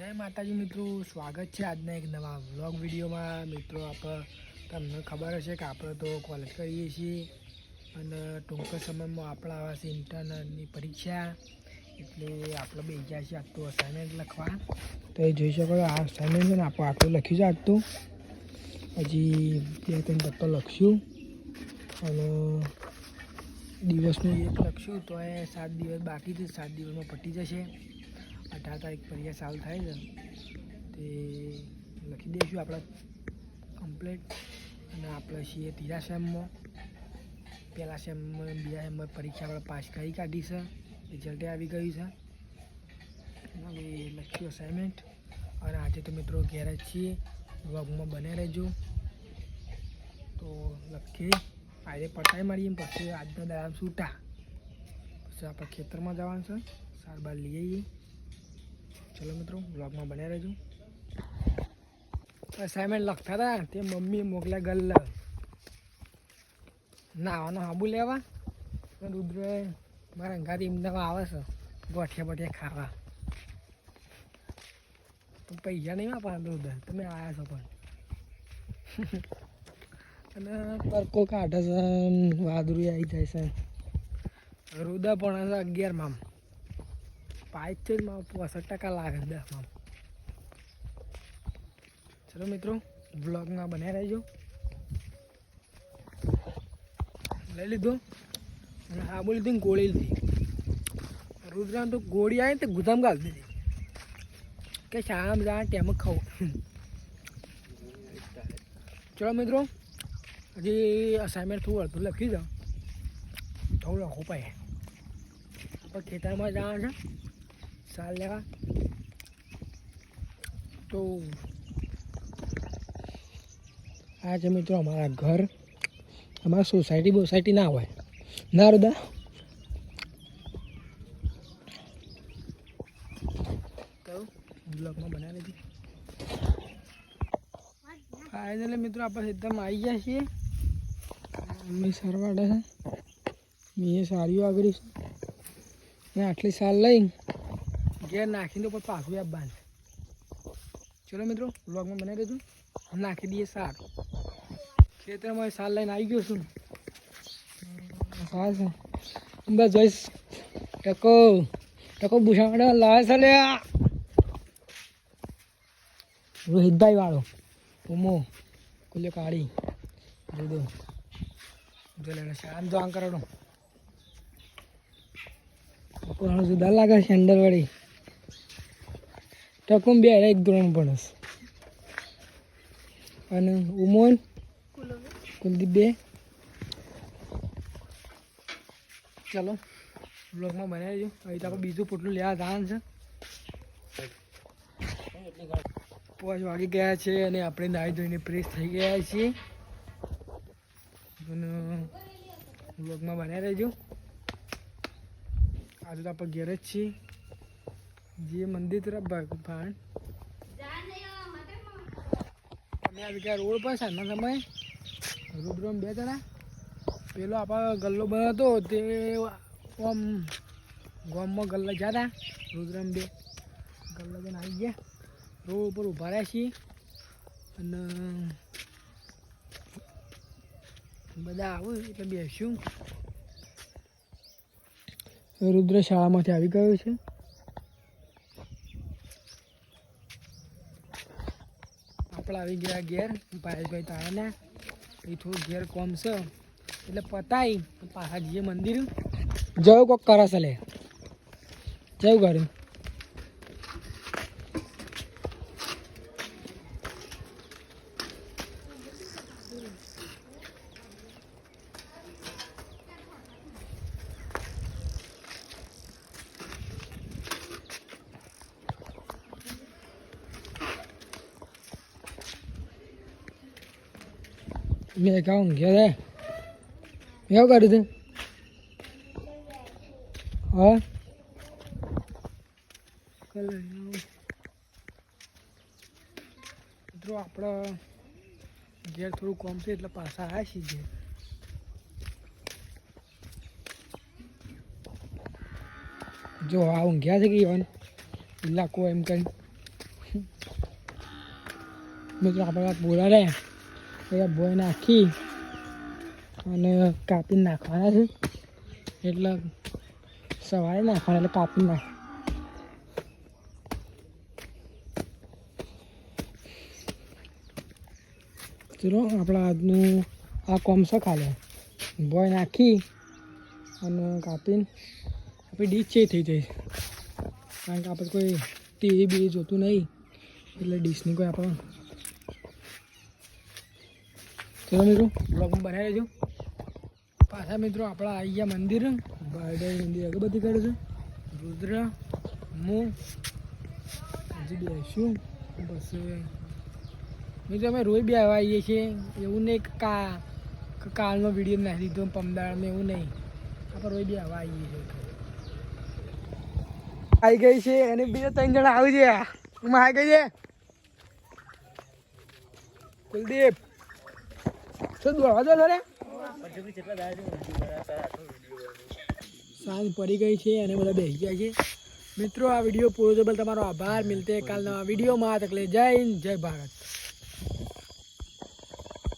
જય માતાજી મિત્રો, સ્વાગત છે આજના એક નવા વ્લોગ વિડીયોમાં. મિત્રો તમને ખબર હશે કે આપણે તો કોલેજ કરીએ છીએ અને ટૂંક સમયમાં આપણા આવાશે ઇન્ટરનલની પરીક્ષા, એટલે આપણે બે ગયા છીએ આટલું અસાઇનમેન્ટ લખવા. તો એ જોઈ શકો આ અસાઇનમેન્ટ છે ને આપણે આટલું લખ્યું છે. આજતું હજી 2-3 પત્તો લખશું અને દિવસનું એક લખશું તો એ 7 દિવસ બાકી છે. 7 દિવસમાં પતી જશે. 18 તારીખ પરીક્ષા ચાલુ થાય છે તે લખી દઈશું આપણે કમ્પ્લીટ. અને આપણે છીએ ત્રીજા સેમમાં. પહેલા સેમમાં બીજા સેમમાં પરીક્ષા આપણે પાસ કરી કાઢી છે, રિઝલ્ટે આવી ગયું છે. હવે લખ્યું અસાઇનમેન્ટ અને આજે તો મિત્રો ઘેર જ છીએ. વ્લોગમાં બને રહેજો. તો લખીએ આજે પટાઈ મારીએ પછી આજના દાડા છૂટા પછી આપણે ખેતરમાં જવાનું છે, સારવાર લઈ આવીએ. ચલો મિત્રો વ્લોગમાં બન્યા રહેજો. અસાઇનમેન્ટ લખતા હતા તે મમ્મીએ મોકલ્યા ગલ્લા નાવાનો હાબુ લેવા. રુદ્ર મારા અંગાથી અમદાવાદ આવે છે ગોઠિયા બઠિયા ખાવા. તો પૈસા નહીં આપવાના રુદ્ર, તમે આવ્યા છો પણ. અને તરકો કાઢે છે, વાદળું આવી જાય છે. રુદ્ર પણ હશે 11માં. પાઇપ છે જ 65% લાગે 10માં. ચલો મિત્રો વ્લોગમાં બન્યા રહેજો. લઈ લીધું અને આબુ લીધું ને ગોળી લીધી. રુદ્રાને તો ગોળી આવી તો ગુદામ ગાળી દીધી કે શાળામાં જા ટેમ ખાવું. ચલો મિત્રો હજી અસાઇનમેન્ટ થોડું અડધું લખી દઉં, થોડું લખવું પડે. આપણે ખેતરમાં જવાનું છે સાલ લેવા. તો આ છે મિત્રો અમારા ઘર. અમારા સોસાયટી ના હોય ના રુદા. તો બ્લોગમાં બનાવી લીધી. ફાઇનલી મિત્રો આપણે એકદમ આવી ગયા છીએ. મમ્મી સરવાડે છે, મેં સાડીઓ આગળ છે ને આટલી સાલ લઈ ઘેર નાખીને ઉપર પાછું આપવાનું. ચલો મિત્રો વ્લોગમાં બનાવી દેજો. નાખી દઈએ સાર. ખેતરમાં સાલ લઈને આવી ગયો છું. સાર છે બસ જોઈશ. ટકો ભૂષણ લાવે છે લે રોહિતભાઈ વાળો ઉમો કુલ્લે કાઢી દો જોલે શાંત જો આમ કરડો પણ જુદા લાગે છે અંડર વાળી. ટકુમ બે એક ધોરણ ભણસ અને ઉમોન કુલદીપ બે. ચલો બ્લોગમાં બનાવી દેજો. હવે તો આપણે બીજું પોટલું લેવા જવાનું છે. 5 વાગી ગયા છે અને આપણે નાહી ધોઈને ફ્રેશ થઈ ગયા છીએ. અને બ્લોગમાં બનાવી રહેજો. આજે તો આપણે ઘેર જ છીએ. જે મંદિર તરફ ભાણ અમે આવી ગયા રોડ પર સાંજના સમયે. રુદ્રમ 2 જણા. પેલો આપણો ગલ્લો બંધ હતો તે આમ ગામમાં ગલ્લા ગયા હતા. રુદ્રમ 2 ગલ્લા જઈને આવી ગયા. રોડ ઉપર ઊભા રહ્યા છીએ અને બધા આવું એટલે બેસ્યું. રુદ્ર શાળામાંથી આવી ગયો છે. આપણે આવી ગયા ઘેર. ભાઈ તાળાના એ થોડું ઘેર કોમ છે એટલે પતાય પાછા જઈએ મંદિર. જવું કોક કરશે લે જવું કર્યું. મેં કહું ઘેરે એવું કર્યું હતું. હા મિત્રો આપણે ઘેર થોડું કોમ છે એટલે પાછા આવ્યા છીએ ઘેર. જો આ ઊંઘ્યા છે કે ઇલાકો એમ કંઈ મિત્રો આપણે બોલા રે એ બોય નાખી અને કાપીને નાખવાના છે, એટલે સવારે નાખવાના એટલે કાપીને નાખ. ચલો આપણા આજનું આ કોમ છે, ખાલી બોય નાખી અને કાપીને આપણી ડીશ છે થઈ જાય, કારણ કે આપણે કોઈ ટીવી બીવી જોતું નહીં એટલે ડીશની કોઈ આપણે. ચલો મિત્રો બ્લોગમાં બનાવી લેજો. પાછા મિત્રો આપણા આવી ગયા મંદિર, બારડોઈ મંદિર અગરબત્તી કરે છે, રુદ્ર હું હજી બેસ્યું. પછી મિત્રો અમે રોજ બી આવવા આવીએ છીએ, એવું નહીં કાલનો વિડીયો નાખી દીધો પમદાળમાં, એવું નહીં, આપણે રોજ બી આવવા આવીએ છીએ. આવી ગઈ છે અને બીજા 3 જણા આવી છે. એમાં આવી ગઈ છે કુલદીપ. શું દોડવા દો રે, સાંજ પડી ગઈ છે અને બધા બેસી ગયા છે. મિત્રો આ વિડીયો પૂરો થયો, તમારો આભાર. મિલતે કાલ નવા વિડીયોમાં. તકલે જય હિન્દ, જય ભારત.